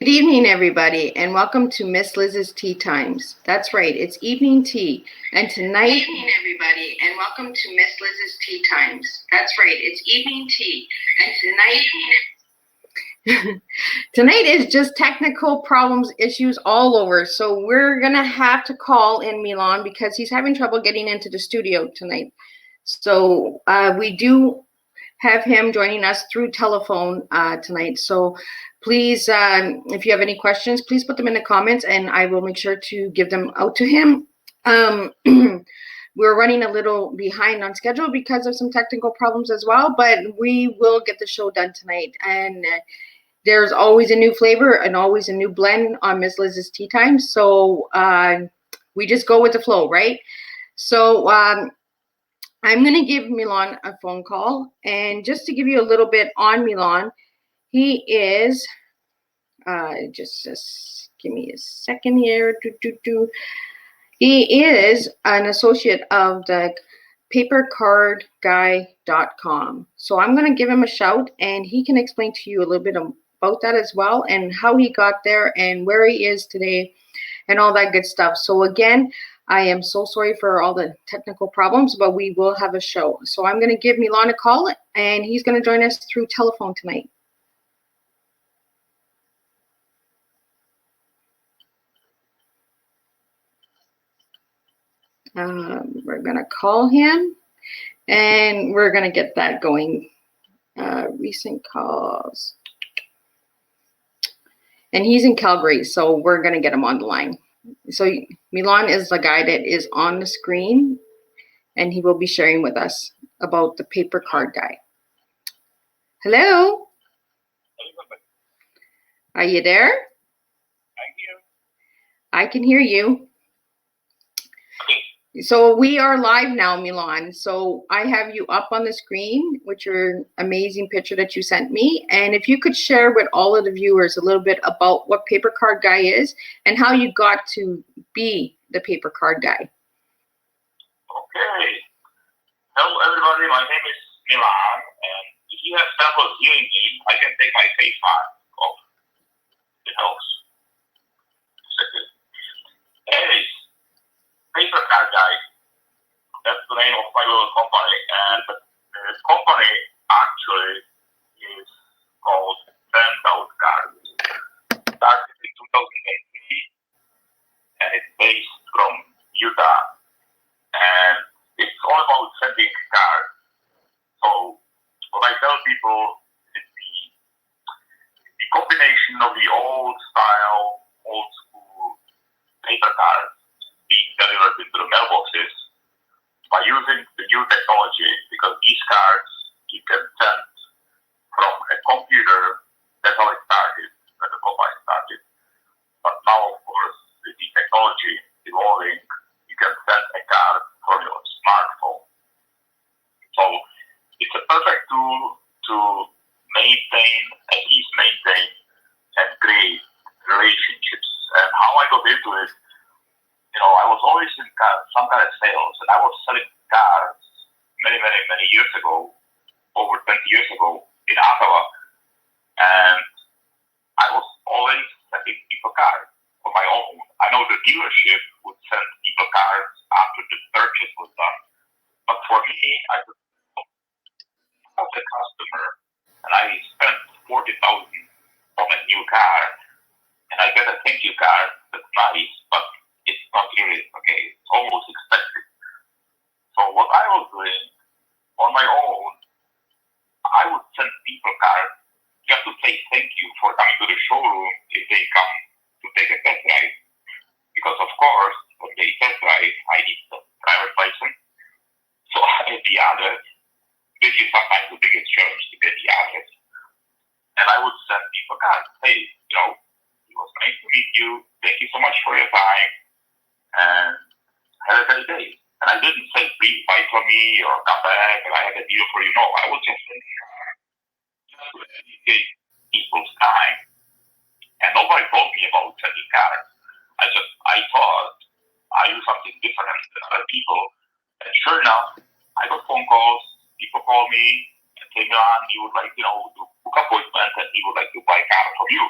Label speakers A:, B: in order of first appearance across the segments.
A: Good evening, everybody, and welcome to Miss Liz's Tea Times. That's right, it's evening tea. And tonight... Good evening, everybody, and welcome to Miss Liz's Tea Times. That's right, it's evening tea. And tonight... Tonight is just technical problems, issues all over. So we're going to have to call in Milan because he's having trouble getting into the studio tonight. So we do have him joining us through telephone tonight. So please, if you have any questions, please put them in the comments and I will make sure to give them out to him. We're running a little behind on schedule because of some technical problems as well, but we will get the show done tonight. And there's always a new flavor and always a new blend on Miss Liz's Tea Time. So we just go with the flow, right? So I'm going to give Milan a phone call. And just to give you a little bit on Milan, he is, just give me a second here. He is an associate of the PaperCardGuy.com. So I'm going to give him a shout and he can explain to you a little bit about that as well and how he got there and where he is today and all that good stuff. So again, I am so sorry for all the technical problems, but we will have a show. So I'm going to give Milan a call, and he's going to join us through telephone tonight. We're going to call him, and we're going to get that going. Recent calls. And he's in Calgary, so we're going to get him on the line. So Milan is the guy that is on the screen, and he will be sharing with us about the paper card guy. Hello? Are you there? I can hear you. So we are live now, Milan. So I have you up on the screen with your amazing picture that you sent me. And if you could share with all of the viewers a little bit about what Paper Card Guy is and how you got to be the Paper Card Guy.
B: Okay. Hello, everybody. My name is Milan. And if you have trouble hearing me, I can take my face mask off. It helps. Anyways, Paper Card Guy. That's the name of my little company. And this company actually is called Standout Cards. Started in 2018 and it's based from Utah. And it's all about sending cards. So what I tell people is the combination of the old style, old school paper cards being delivered into the mailboxes by using the new technology, because these cards you can send from a computer. That's how it started, when the company started. But now, of course, with the technology evolving, you can send a card from your smartphone. So it's a perfect tool to maintain and create relationships. And how I got into it, I was always in some kind of sales, and I was selling cards many years ago, over 20 years ago in Ottawa, and I was always sending people cards on my own. I know the dealership would send people cards after the purchase was done, but for me, I was a customer, and I spent $40,000 on a new car, and I get a thank you card. That's nice, but it's not really okay. It's almost expected. So what I was doing on my own, I would send people cards just to say thank you for coming to the showroom if they come to take a test drive. Because of course, when they test drive, I need the driver's license. So I had the address, which is sometimes the biggest challenge to get the address. And I would send people cards. Hey, it was nice to meet you. Thank you so much for your time. And have a great day. And I didn't say, please buy from me or come back and I have a deal for you. No, I was just sending cards just to educate people's time. And nobody told me about sending cards. I thought I do something different than other people. And sure enough, I got phone calls. People call me and say, Milan, you would like, to book appointment and he would like to buy a card from you.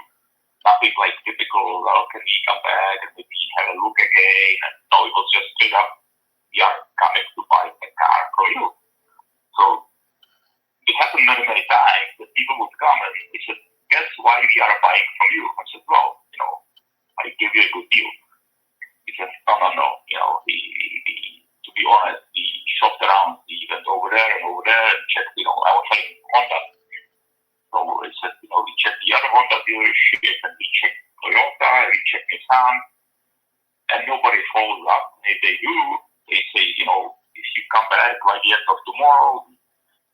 B: nothing like typical, well, can we come back and maybe have a look again? And no, it was just straight up, we are coming to buy a car from you. So it happened many, many times that people would come and they said, guess why we are buying from you? I said, well, I give you a good deal. He said, no. To be honest, we shopped around, we went over there and checked, I was selling Honda. So I said, we checked the other Honda dealership and we checked Toyota, we checked Nissan, and nobody follows up. And if they do, they say, if you come back by the end of tomorrow,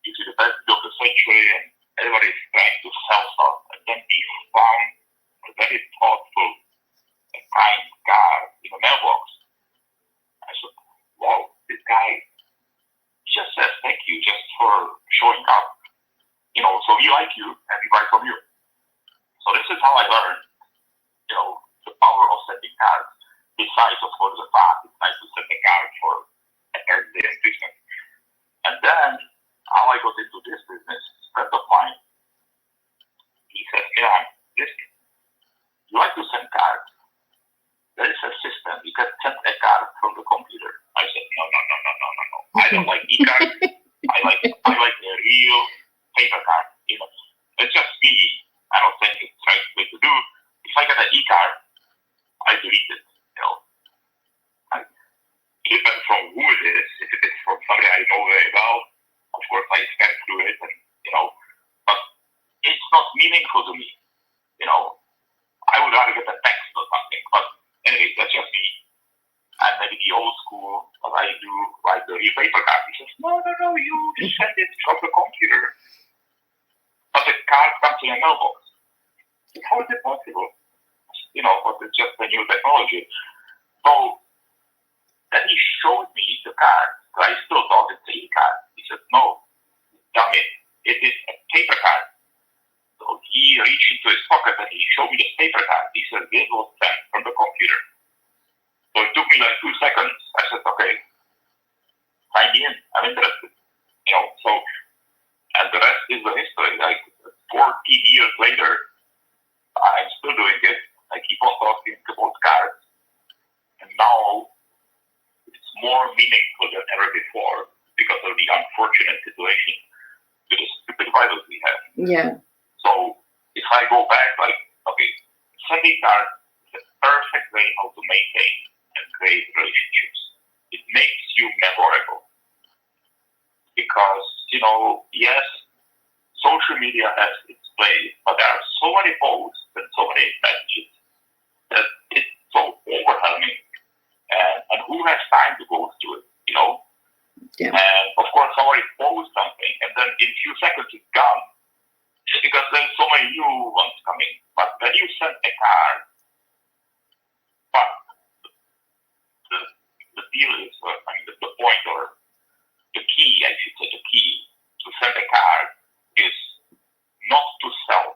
B: give you the best deal of the century, and everybody is trying to sell stuff. And then we found a very thoughtful and kind guy in the mailbox. I said, wow, this guy just says thank you just for showing up. So we like you and we buy from you. So this is how I learned, the power of sending cards. Besides, of course, the fact it's nice to send a card for a birthday and Christmas. And then how I got into this business, a friend of mine, he said, Milan, listen, you like to send cards. There is a system. You can send a card from the computer. I said, no. I don't like Ecards. I like a real paper card. It's just me. I don't think it's the right way to do. If I get an e-card, I delete it. It depends from who it is. If it is from somebody I know very well, of course I scan through it, and but it's not meaningful to me. I would rather get a text or something. But anyway, that's just me. And maybe the old school, what I do, like the real paper card. He says, no, you send it from the computer. But the card comes in a mailbox. How is it possible? But it's just a new technology. So then he showed me the card. So I still thought it's an e-card. He said, no, dummy, it is a paper card. So he reached into his pocket and he showed me the paper card. He said, this was sent from the computer. So it took me like 2 seconds. I said, okay, sign me in. I'm interested. And the rest is the history. Like 14 years later, I'm still doing it. I keep on talking about cards. And now it's more meaningful than ever before because of the unfortunate situation with the stupid virus we have.
A: Yeah.
B: So if I go back, sending cards is the perfect way how to maintain and create relationships. It makes you memorable. Because, yes, social media has its place, but there are so many posts and so many messages that it's so overwhelming. And who has time to go through it,
A: Yeah.
B: And of course, somebody posts something, and then in a few seconds it's gone. Because there's so many new ones coming. But when you send a card, but the deal is, the point or the key, I should say, the key to send a card is not to sell,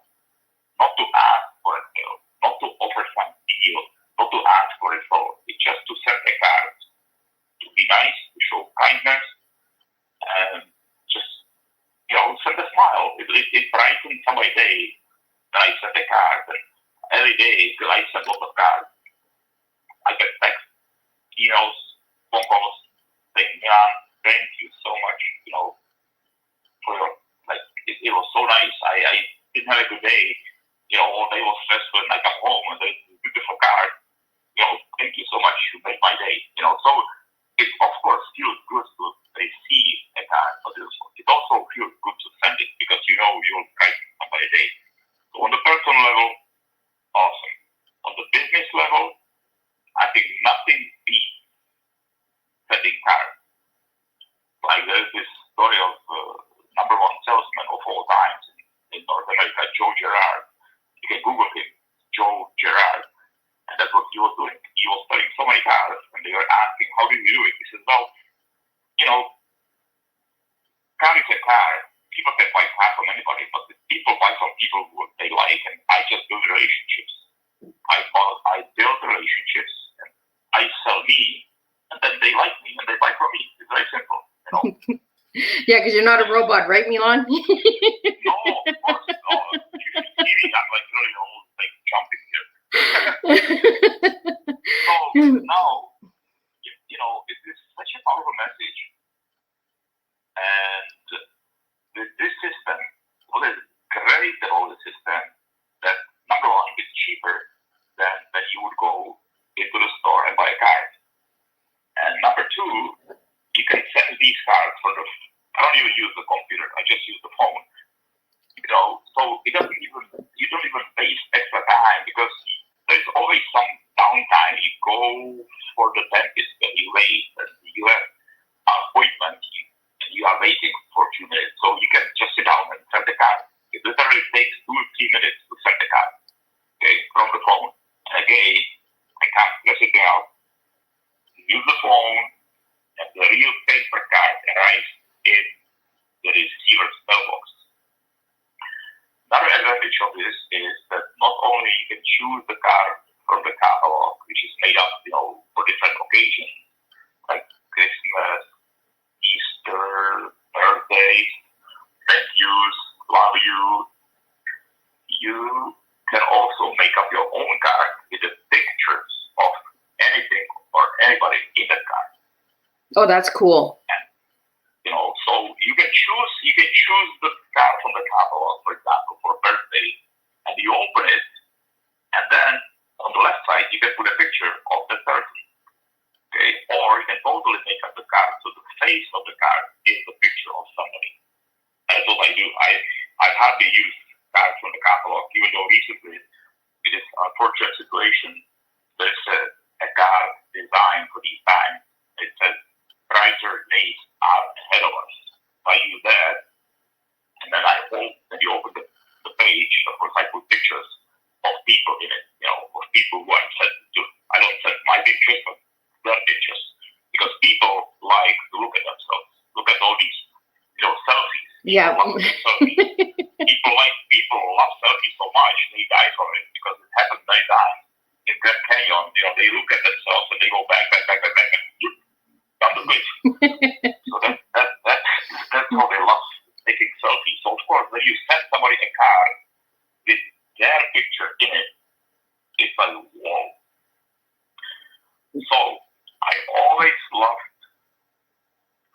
B: not to ask for a deal, not to offer some deal, not to ask for a phone. It's just to send a card, to be nice, to show kindness, and just, send a smile. It brightens somebody's day when I send a card, and every day till I send lots of cards, I get text, emails, phone calls, saying, Milan, thank you so much, for your, it was so nice. I didn't have a good day, all day was stressful, and I come home and there's a beautiful card, thank you so much, you made my day, so it of course feels good to receive a card, but it also feels good to send it because you'll brighten somebody's day. So on the personal level, awesome. On the business level, I think nothing beats sending cards. Like there's this story of number one salesman of all times in North America, Joe Gerard. You can Google him, Joe Gerard. And that's what he was doing. He was selling so many cars, and they were asking, how do you do it? He says, well, car is a car. People can buy cars from anybody, but people buy from people who they like, and I just build relationships. I build relationships, and I sell me, and then they like me, and they buy from me. It's very simple,
A: Yeah, because you're not a robot, right, Milan?
B: No, of course, no. You should see me. I'm like really old, like jumping here. system that, number one, is cheaper than you would go into the store and buy a card. And number two, you can send these cards from the, I don't even use the computer, I just use the phone. So it doesn't even, you don't even waste extra time because there's always some downtime. You go for the dentist and you wait, and you have an appointment and you are waiting for a few minutes. So you can just sit down and send the card. It literally takes 2 or 3 minutes to send the card, okay, from the phone. And again, I can't stress it out. Use the phone, and the real paper card arrives in the receiver's mailbox. Another advantage of this is that not only you can choose the card from the catalog, which is made up, for different occasions, like Christmas, Easter, birthdays, thank yous, love you. You can also make up your own card with the pictures of anything or anybody in that card.
A: Oh, that's cool.
B: And, so you can choose the card from the catalog, for example, for a birthday, and you open it, and then on the left side you can put a picture of the person. Okay, or you can totally make up the card so the face of the card is the picture of somebody. That's what I do. I've hardly used cards from the catalog, even though recently, in this unfortunate situation, there's a card designed for these times. It says, brighter days are ahead of us. I use that, and then you open the page. Of course, I put pictures of people in it, of people who I'm sent to. I don't send my pictures, but their pictures. Because people like to look at themselves. Look at all these, selfies.
A: Yeah.
B: People love selfies so much, they die from it because it happens many times. In Grand Canyon, they look at themselves and they go back, and down the bridge. So that's how they love taking selfies. So of course, when you send somebody a card with their picture in it, it's like, whoa. So I always loved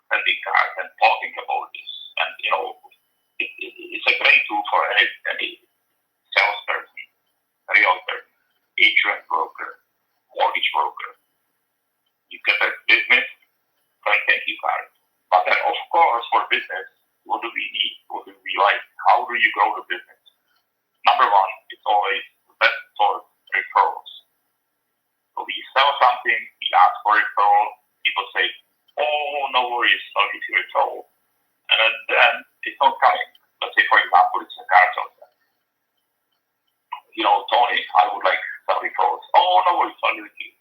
B: sending cards and talking about this. And it's a great tool for any salesperson, realtor, insurance broker, mortgage broker. You get a business, thank you card. But then, of course, for business, what do we need? What do we like? How do you grow the business? Number one, it's always the best source, referrals. So we sell something, we ask for referral, people say, oh, no worries, I'll give you a referral. And then it's not coming. Let's say, for example, it's a car salesman. Tony, I would like some referrals. Oh, no worries, I'll give it to you.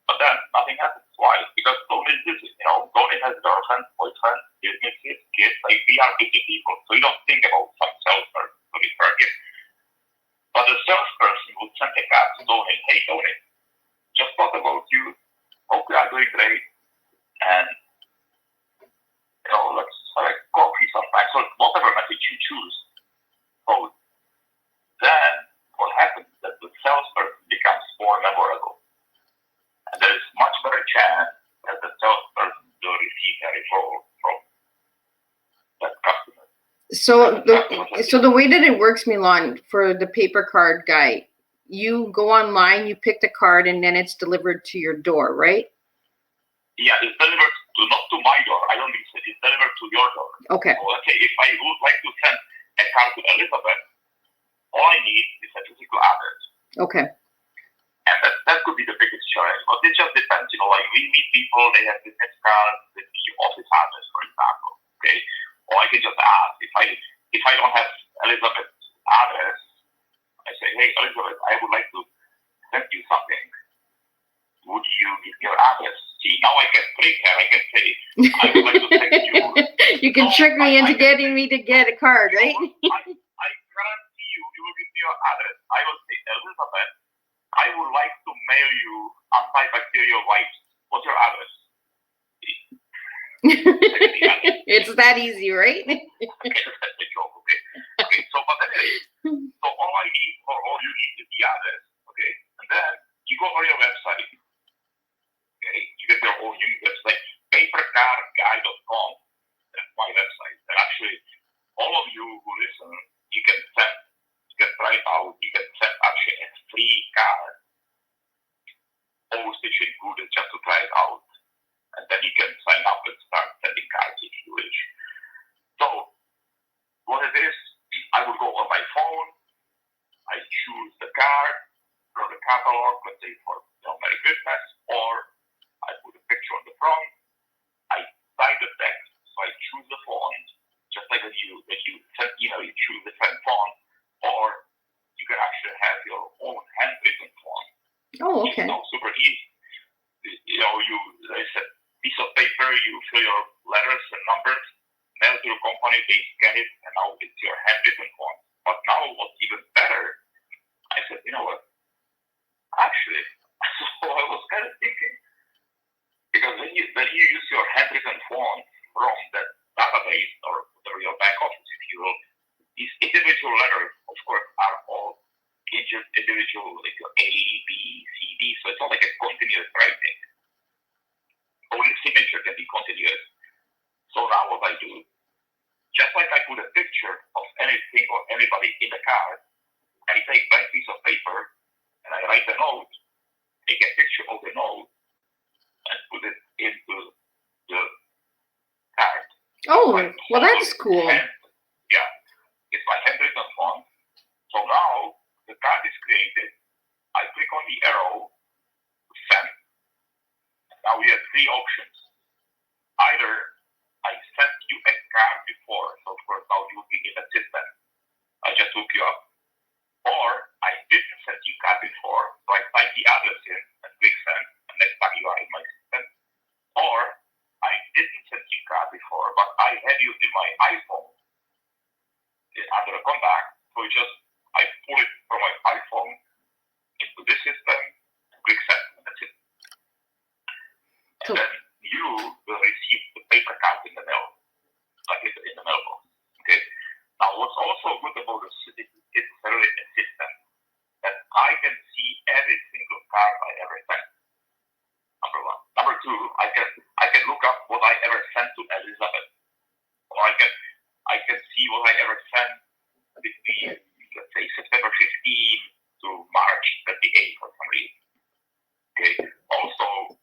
B: But then nothing happens. Why? Because Tony is busy. Tony has girlfriend, boyfriend, businesses, kids. Like, we are busy people. So you don't think about some salesperson to refer a gift. But the salesperson would send a card to Tony. Hey, Tony, just thought about you. Hope you are doing great. And, let's have a coffee sometime. So whatever message you choose. So then what happens is that the salesperson becomes more memorable. And there is much better chance that the salesperson will receive a referral from that customer.
A: So the way that it works, Milan, for the paper card guy, you go online, you pick the card, and then it's delivered to your door, right?
B: Yeah, it's delivered not to my door. I don't think it's delivered to your door.
A: Okay.
B: So let's say if I would like to send a card to Elizabeth, all I need is a physical address.
A: Okay.
B: And that could be the biggest challenge, but it just depends. Like we meet people, they have business cards with the office address, for example. Okay, or I can just ask if I don't have Elizabeth's address, I say, hey Elizabeth, I would like to send you something. Would you give me your address? See, now I can trick her. I can say, I would like to send you.
A: You can trick me into getting me to get a card, right?
B: I guarantee you will give me your address. I will say, Elizabeth, I would like to mail you antibacterial wipes. What's your address?
A: It's that easy, right?
B: Okay, that's the joke, okay? Okay, so but anyway, so all I need or all you need is the address, okay? And then you go on your website, okay? You get your own unique website, PaperCardGuy.com. That's my website. And actually, all of you who listen, you can included just to try it out. And then you can sign up and start sending cards if you wish. So what it is, I would go on my phone, I choose the card from the catalog, let's say for Merry Christmas, or I put a picture on the front, I type the text, so I choose the font, just like when you send email, you choose the same font, or you can actually have your own handwritten font.
A: Oh, okay.
B: It's super easy. There's a piece of paper, you fill your letters and numbers, mail to your company, they scan it, and now it's your handwritten font. But now what's even better, I said, you know what? Actually, so I was kind of thinking, because when you use your handwritten font from the database or your back office, if you will, these individual letters, of course, are all individual, like your A, B, C, D. So it's not like a continuous writing. Only signature can be continuous. So now what I do, just like I put a picture of anything or anybody in the card, I take blank piece of paper and I write a note, take a picture of the note, and put it into the card.
A: Oh, well, that's cool.
B: Yeah, it's my handwritten font. So now the card is created. I click on the arrow, send. Now we have three options. Either I sent you a card before, so of course now you will be in the system. I just look you up. Or I didn't send you card before, so I type the address in and click send, and next time you are in my system. Or I didn't send you card before, but I had you in my iPhone under a contact, so I pull it from my iPhone into this system, click send, and that's it. And then you will receive the paper card in the mail, like in the mailbox. Okay. Now, what's also good about this, it's really a system that I can see every single card I ever sent. Number one. Number two, I can look up what I ever sent to Elizabeth, or I can see what I ever sent between, let's say, September 15 to March 28 for some reason. Okay. Also,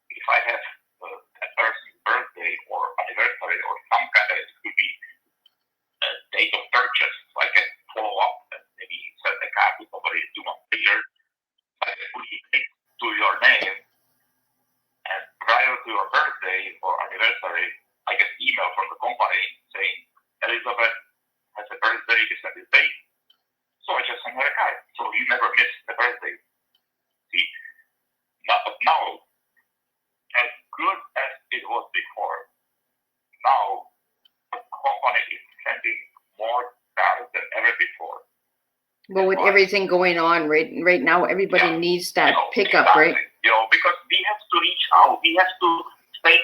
B: if I have a person's birthday or anniversary or some kind of, it could be a date of purchase, so I can follow up and maybe send a card to somebody 2 months later. I can put it to your name, and prior to your birthday or anniversary, I get email from the company saying Elizabeth has a birthday, this and this date. So I just send her a card. So you never miss the birthday. See? Now, as good as it was before, now the company is sending more cards than ever before.
A: Well, with everything going on right now, everybody needs that pickup,
B: exactly.
A: right?
B: Because we have to reach out, we have to stay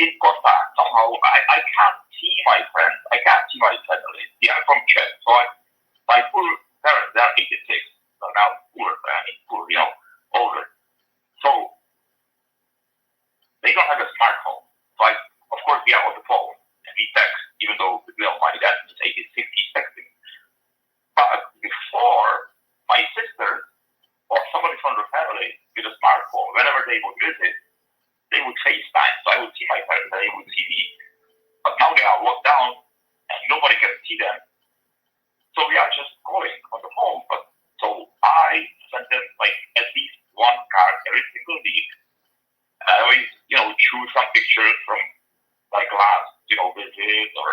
B: in contact somehow. I can't see my friends, I can't see my family. They are from Czech, so my poor parents, they are 86, so now poor, older. So they don't have a smartphone. So of course, we are on the phone and we text, even though my dad is 86, he's texting. But before, my sister or somebody from the family with a smartphone, whenever they would visit, they would FaceTime. So I would see my parents and they would see me. But now they are locked down and nobody can see them. So we are just calling on the phone. So I send them like at least one card every single week. And I always, choose some pictures from like last, visit or,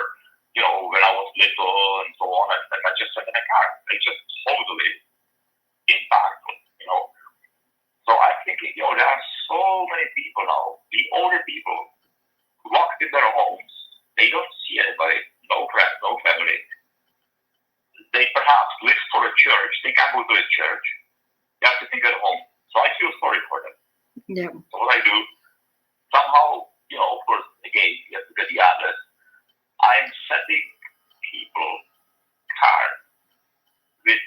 B: when I was little and so on. And I just send them a card. They just totally impactful, So I'm thinking, there are so many people now, the older people, locked in their homes. They don't see anybody, no friends, no family. They perhaps live for a church. They can't go to a church. They have to think at home. So I feel sorry for them.
A: Yeah.
B: So what I do, somehow, of course, again, you have to get the address. I'm sending people cards with,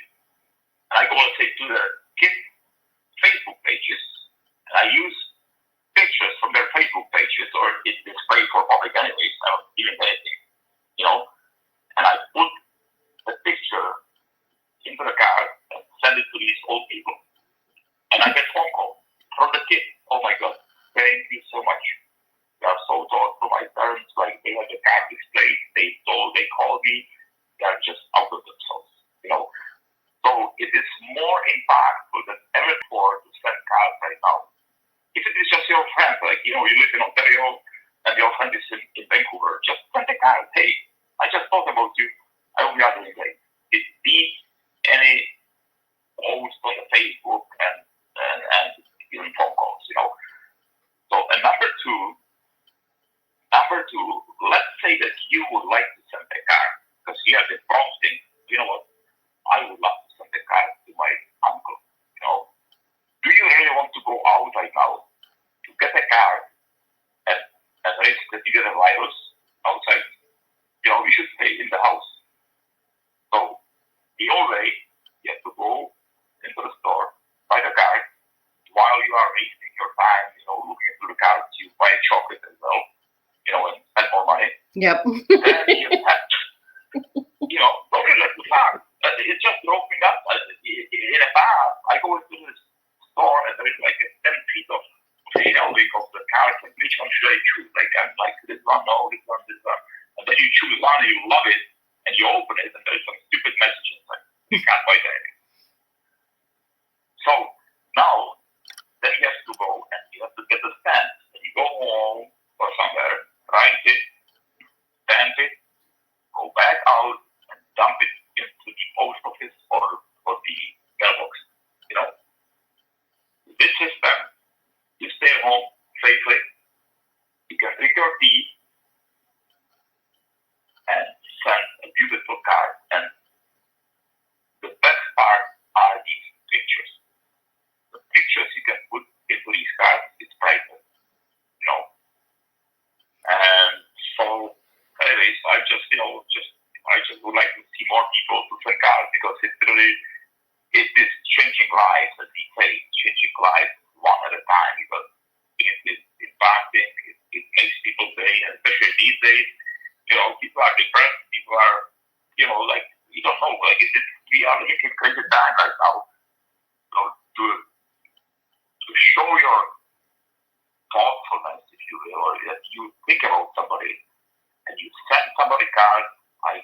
B: and I go, let's say, to the kids' Facebook pages, and I use pictures from their Facebook pages, or it's displayed for public anyways, I don't even anything, and I put the picture into the card and send it to these old people. And I get phone call from the kids oh my God, thank you so much. They are so thoughtful. My parents, like, they had the card displayed. They called me. They are just out of themselves, you know. So it is more impactful than ever before to send cards right now. If it is just your friend, like, you know, you live in Ontario and your friend is in Vancouver, just send a card. Hey, I just thought about you. I hope you are doing great. It beats any post on the Facebook and even phone calls, you know. So, and number two, let's say that you would like to send a card because you have the prompting. You know what? I would love to send a card to my uncle. You know, do you really want to go out right now to get a card and risk that you get a virus outside? You know, you should stay in the house. So the old way, you have to go into the store, buy the card. While you are wasting your time, you know, looking through the cards, you buy a chocolate as well, you know, and spend more money.
A: Yep.
B: And you have, you know, don't really let the card. It just drove me nuts. In a bath, I go into this store and there is like 10 feet of shelving of the cards, and which one should I choose? Like, I'm like, this one, no, this one. And then you choose one and you love it, and you open it, and there's some stupid messages like, you can't buy that. So now, then you have to go and you have to get a stamp. And you go home or somewhere, write it, stamp it, go back out and dump it into the post office or the mailbox. You know, this system, you stay home safely, you can drink your tea and send a beautiful card. And the best part are these pictures. The pictures you can put into these cards, it's priceless, you know. And so, anyways, I just would like to see more people to send cards because it is changing lives, as he says, changing lives one at a time because it is impacting, it makes people day, and especially these days, you know, people are depressed, people are, you know, like, we don't know, like, we are living in crazy time right now. So to show your thoughtfulness, if you will, or that you think about somebody and you send somebody cards, I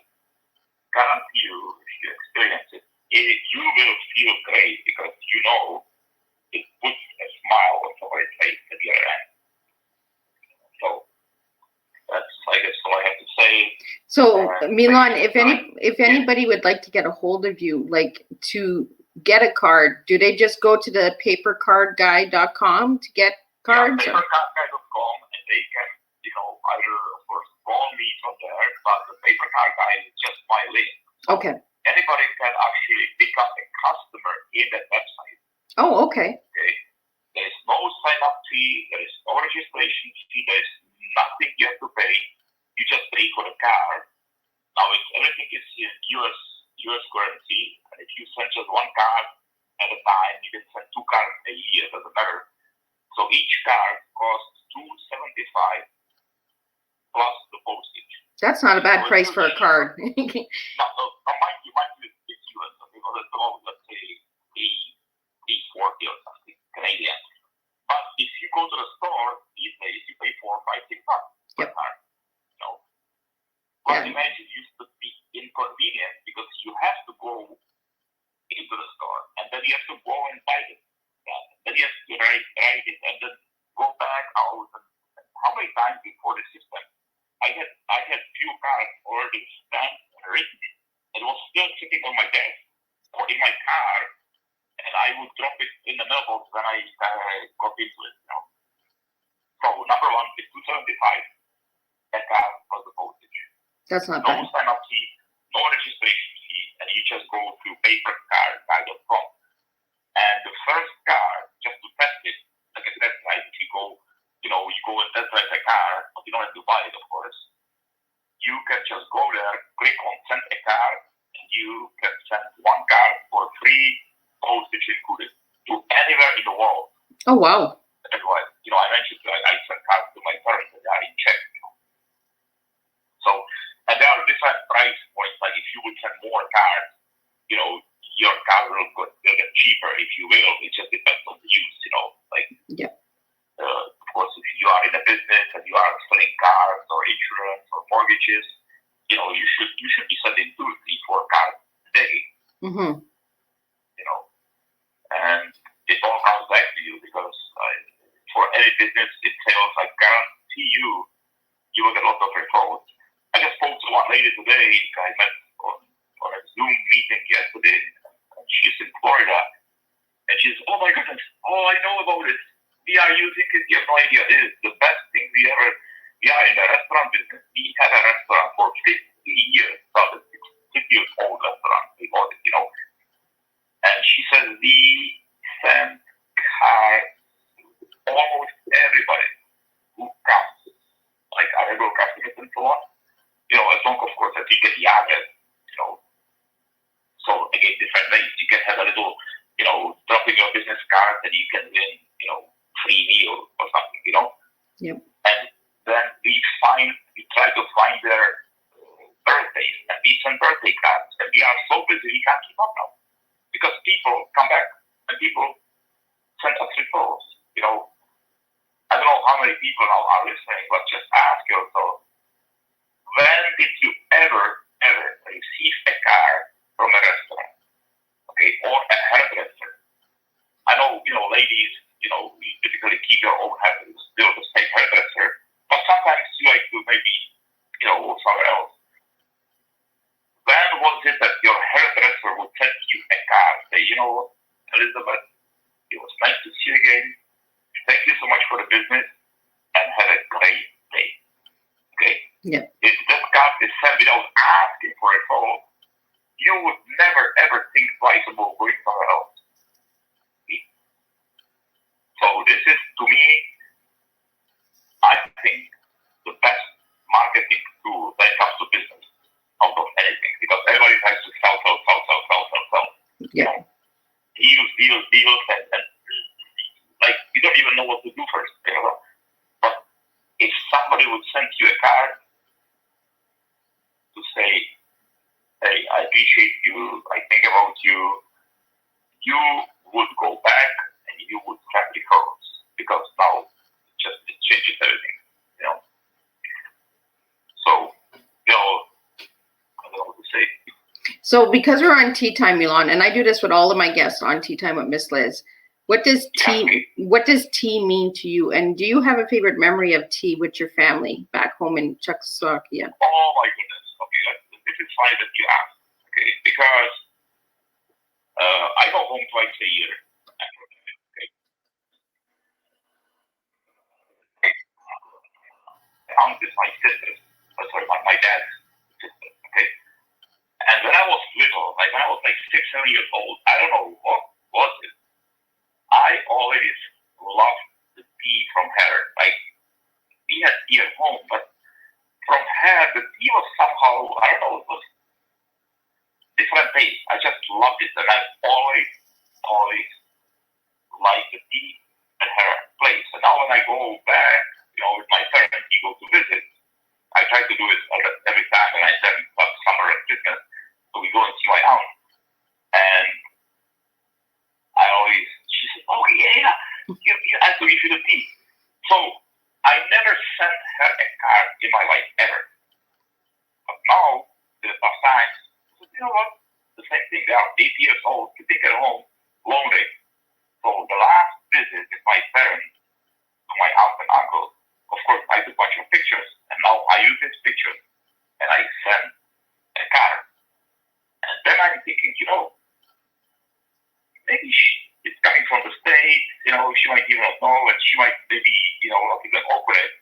B: guarantee you, if you experience it, you will feel great because you know it puts a smile on somebody's face at the other end. So that's, I guess, all I have to say.
A: So, Milan, if anybody would like to get a hold of you, like to get a card, do they just go to the PaperCardGuy.com to get cards?
B: Yeah, PaperCardGuy.com, and they can, you know, either, of course, call me from there, but the PaperCardGuy is just my link. So
A: okay.
B: Anybody can actually become a customer in that website.
A: Oh, okay.
B: Okay. There is no sign-up fee, there is no registration fee, there is nothing you have to pay. You just pay for the card. Now, if everything is in US currency, and if you send just one card at a time, you can send 2 cards a year, doesn't matter. So each card costs $2.75 plus the postage.
A: That's not a bad price for a card.
B: No, you might use US, okay, well, it's about, let's say, $8.40 or something Canadian. But if you go to the store these days, you pay $4, $5, $6 per card. You know. But imagine it used to be inconvenient because you have to go into the store and then you have to go and buy it. And then you have to write it and then go back out. And how many times before the system I had few cards already stamped and written. It was still sitting on my desk or in my car, and I would drop it in the mailbox when I got into it. You know. So number one is $2.75. That card was the postage.
A: That's not
B: bad.
A: No
B: sign-up fee, no registration fee, and you just go to PaperCardGuy.com. And the first card, just to test it, like a test drive, if you go and test drive a car, but you don't have to buy it, of course. You can just go there, click on send a card, and you can send one card for free postage included to anywhere in the world.
A: Oh, wow.
B: Otherwise, I mentioned I send cards to my parents that are in Czech. So, and there are different price points. Like if you would send more cards, your card will get cheaper, if you will. It just depends on the use,
A: Yeah.
B: business and you are selling cars or insurance or mortgages, you know, you should be sending 2, 3, 4 cards a day.
A: Mm-hmm.
B: You know, and it all comes back to you because for any business in sales, I guarantee you will get lots of referrals. I just spoke to one lady today. I met on a Zoom meeting yesterday. And she's in Florida, and she's, oh my goodness, oh, I know about it. We are using it. You have no idea. It is the best thing we are in the restaurant business. We had a restaurant for 50 years. So it's a 50-year-old restaurant. We bought it, you know. And she says we send cards to almost everybody who comes, like our regular customers and so on. You know, as long, of course, that you get the address, you know. So again, different ways. You can have a little, you know, drop in your business card and you can win, you know, free meal or something, you know.
A: Yep.
B: And then we try to find their birthdays and we send birthday cards. And we are so busy we can't keep up now. Because people come back and people send us referrals. You know, I don't know how many people now are listening, but just ask yourself, when did you ever receive a card from a restaurant? Okay, or a hairdresser? I know, you know, ladies, you know, you typically keep your own hair, still the same hairdresser, but sometimes you like to maybe, you know, go somewhere else. When was it that your hairdresser would send you a card, say, you know what, Elizabeth, it was nice to see you again. Thank you so much for the business and have a great day. Okay?
A: Yeah.
B: If that card is sent without asking for a call, you would never ever think twice about going somewhere else. Okay? So this is, to me, I think, the best marketing tool when it comes to business out of anything, because everybody tries to sell.
A: Yeah.
B: You know, deals, and like you don't even know what to do first. You know? But if somebody would send you a card to say, hey, I appreciate you, I think about you, you would go back and you would have referrals, because now it changes everything, you know. So, you know, I don't know what to say.
A: So because we're on Teatime, Milan, and I do this with all of my guests on Teatime with Miss Liz, what does tea mean to you? And do you have a favorite memory of tea with your family back home in Czechoslovakia?
B: Oh my goodness. Okay, this is funny that you asked. Okay, because I go home twice a year. Okay. Aunt is my sister. Sorry, my dad's sister. Okay. And when I was little, like when I was like 6, 7 years old, I don't know what was it. I always loved the tea from her. Like, we had tea at home, but from her, the tea was somehow, I don't know, it was different taste. I just loved it, and I always liked the tea at her place. And now when I go back, you know, with my parents, we go to visit. I try to do it every time when I send summer and Christmas. So we go and see my aunt, and I always, she said, oh yeah, you have to give you the tea. So I never sent her a card in my life ever. But now, the past times, I said, you know what? The same thing. They are 8 years old, sitting at home, lonely. So the last visit with my parents to my aunt and uncle, of course, I took a bunch of pictures, and now I use these pictures, and I send a card. And then I'm thinking, you know, maybe it's coming from the States, you know, she might even not know, and she might maybe, you know, not even open it.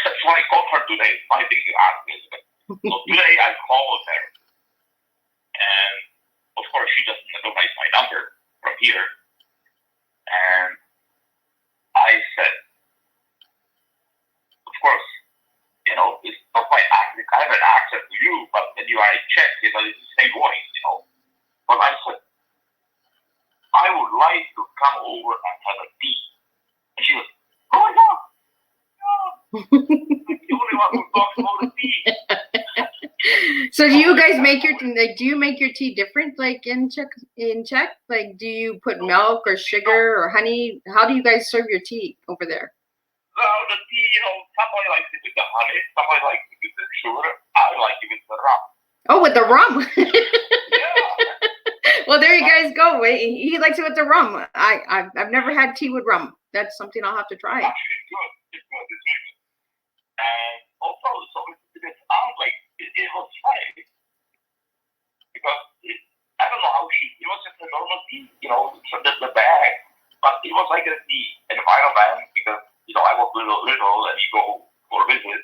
B: So I called her today. I think you asked me. So today I called her, and of course she doesn't recognize my number from here. And I said, of course, you know, it's not my accent. I have an accent to you, but when you are in Czech, you know, it's the same voice, you know. But I said, I would like to come over and have a tea. And she goes, oh my God, I'm the only one who talks about the tea.
A: So do you guys make your tea different, like in Czech? Like, do you put milk or sugar or honey? How do you guys serve your tea over there?
B: Well, the tea, somebody likes it with the honey, somebody likes it with the sugar. I like it with the rum.
A: Oh, with the rum.
B: Yeah.
A: Well, there you guys go. He likes it with the rum. I've never had tea with rum. That's something I'll have to try.
B: Actually, it's good. It's good. It's really good. And also, so it sounds like it was funny because I don't know how it was just a normal tea, from the bag, but it was like a tea environment because, I was little and you go for a visit.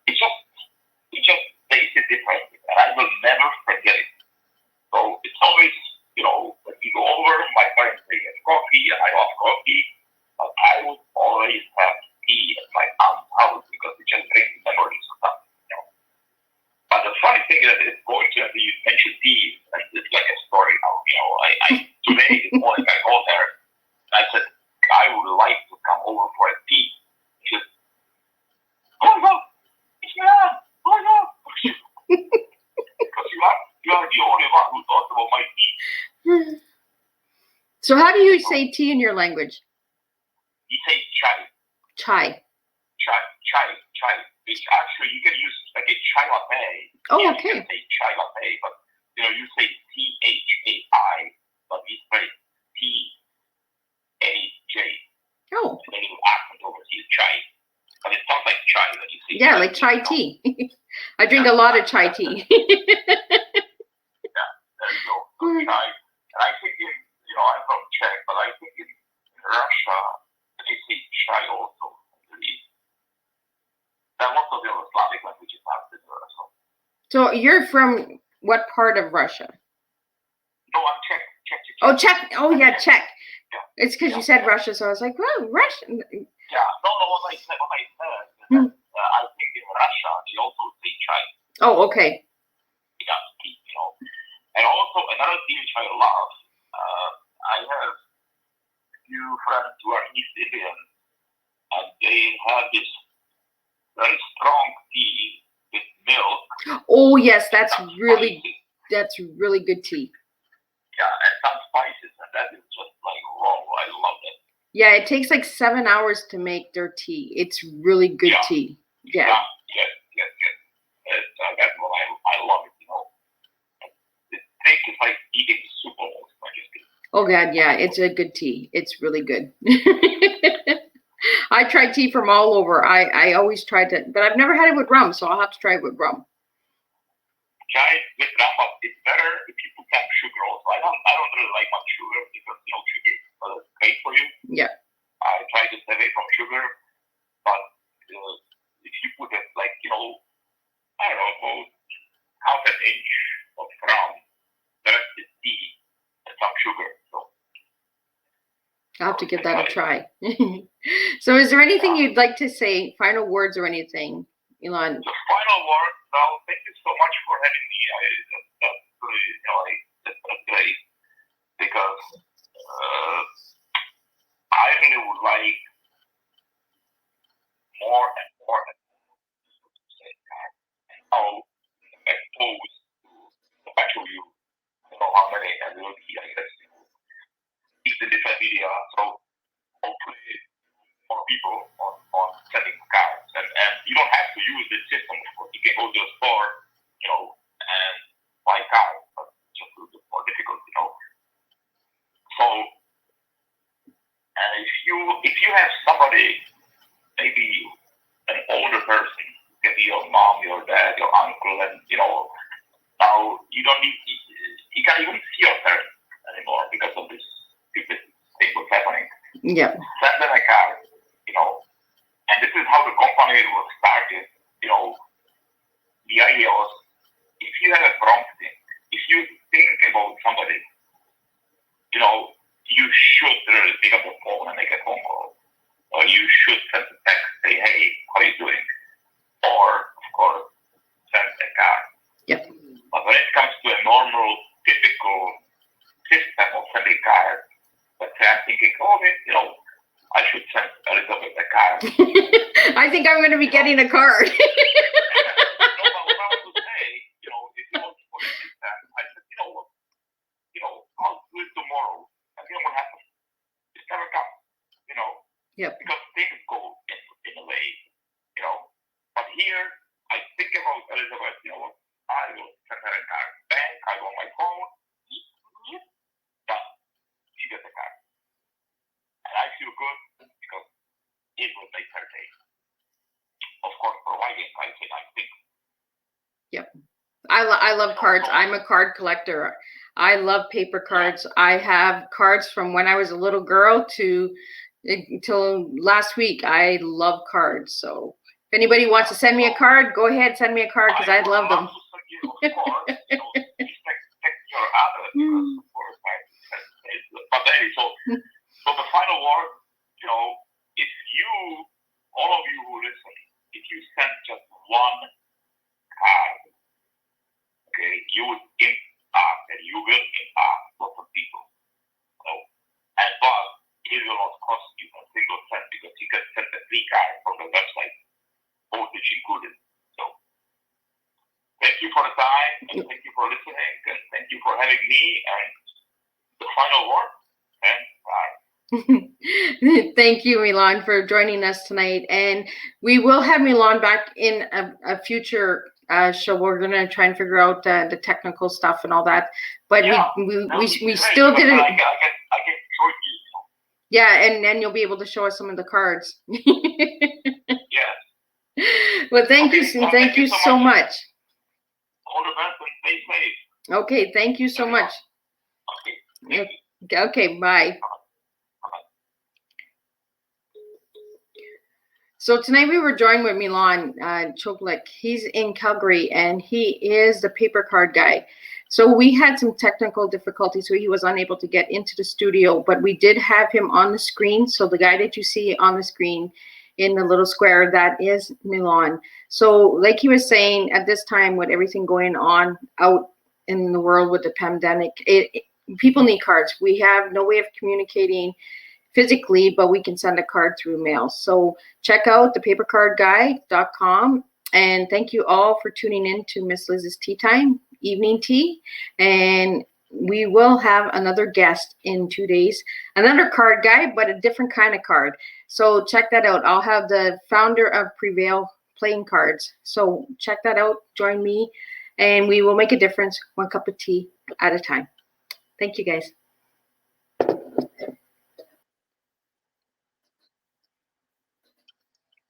B: It just tasted different and I will never forget it. So it's always, when we go over, my parents they get coffee and I love coffee, but I would always have tea at my aunt's house because it just brings memories of something. But the funny thing is, going to you mentioned tea, and it's like a story now. Today this morning I called her. I said I would like to come over for a tea. She said, "Oh my God, it's Milan! Oh my God!" Because you are the only one who thought about my tea.
A: So how do you say tea in your language?
B: You say chai.
A: Chai.
B: Chai. Which actually you can use like a chai latte.
A: Oh,
B: yeah,
A: okay.
B: You can say chai latte, but you say CHAI, but we say TAJ.
A: Oh.
B: And then you accent over to chai. But it sounds like chai when you say
A: yeah,
B: chai.
A: like chai tea. I drink a lot of chai tea.
B: Yeah, there you go. So chai. And I think I'm from Czech, but I think in Russia they say chai also. There are lots of Slavic languages out there.
A: So you're from what part of Russia?
B: No, I'm Czech.
A: Oh, Czech. Oh, yeah, Czech.
B: Yeah.
A: It's because you said Russia, so I was like, well, Russian.
B: Yeah, no, what I said, I think in Russia they also say chai.
A: Oh, okay.
B: Yeah, and also another thing which I love, I have a few friends who are East Indian, and they have this very strong tea with milk.
A: Oh, yes, that's really good tea.
B: Yeah, and some spices, and that is just like raw. I love it.
A: Yeah, it takes like 7 hours to make their tea. It's really good tea. Yeah.
B: Yes. That's what I love it. The drink is like eating soup almost.
A: Oh God, yeah, it's a good tea. It's really good. I tried tea from all over. I always tried to, but I've never had it with rum, so I'll have to try it with rum.
B: Try it with rum, but it's better if you put some sugar also. I don't really like much sugar because sugar is great for you.
A: Yeah.
B: I try to stay away from sugar, but if you put it like I don't know, about half an inch of rum, the rest is tea and some sugar. So
A: I'll have to give that a try. So is there anything you'd like to say, final words or anything, Milan?
B: The final word, well, thank you so much for having me. That's really, that's great because I really would like more and more how exposed to the actual you. I don't know how many and will be, I guess, in the different media. So hopefully more people on sending cards. And you don't have to use this system, of course. You can go to the store, and buy cards, but it's just a little bit more difficult, So and if you have somebody, maybe an older person, can be your mom, your dad, your uncle, and now you don't need, you can't even see your parents anymore because of this stupid thing what's happening.
A: Yeah.
B: Send them a card, and this is how the company was started. The idea was, if you have a prompting, if you think about somebody, you should really pick up the phone and make a phone call, or you should send a text, say, hey, how are you doing? Or, of course, send a card.
A: Yep.
B: But when it comes to a normal, typical system of sending cards, let's say I'm thinking, I should send Elizabeth a card.
A: I think I'm going to be getting a card.
B: No, but what I want to say, if you want to put it like that, I said, I'll do it tomorrow. And what happens? It never comes,
A: Yep.
B: Because things go in a think.
A: Yep. I love cards. I'm a card collector. I love paper cards. I have cards from when I was a little girl till last week. I love cards. So if anybody wants to send me a card, go ahead, send me a card because I'd love them.
B: Of course, check your address because of course, but anyway, so the final word, if all of you who listen, if you send just one card, okay, you would impact and you will impact lots of people. But it will not cost you a single cent because you can send a free card from the website, postage included. So thank you for the time, and thank you for listening, and thank you for having me. And the final word, and bye.
A: Thank you, Milan, for joining us tonight. And we will have Milan back in a future show. We're going to try and figure out the technical stuff and all that. But we still didn't.
B: I can show you.
A: Yeah, and then you'll be able to show us some of the cards.
B: Yes.
A: Well, thank you so much.
B: All the best and stay safe.
A: Okay, thank you so much.
B: Okay.
A: Okay, bye. So tonight we were joined with Milan Choulik. He's in Calgary and he is the paper card guy. So we had some technical difficulties, so he was unable to get into the studio, but we did have him on the screen. So the guy that you see on the screen in the little square, that is Milan. So like he was saying, at this time with everything going on out in the world with the pandemic, people need cards. We have no way of communicating physically, but we can send a card through mail. So check out thepapercardguy.com. And thank you all for tuning in to Miss Liz's Tea Time, evening tea. And we will have another guest in 2 days, another card guy, but a different kind of card. So check that out. I'll have the founder of Prevail playing cards. So check that out. Join me and we will make a difference one cup of tea at a time. Thank you, guys.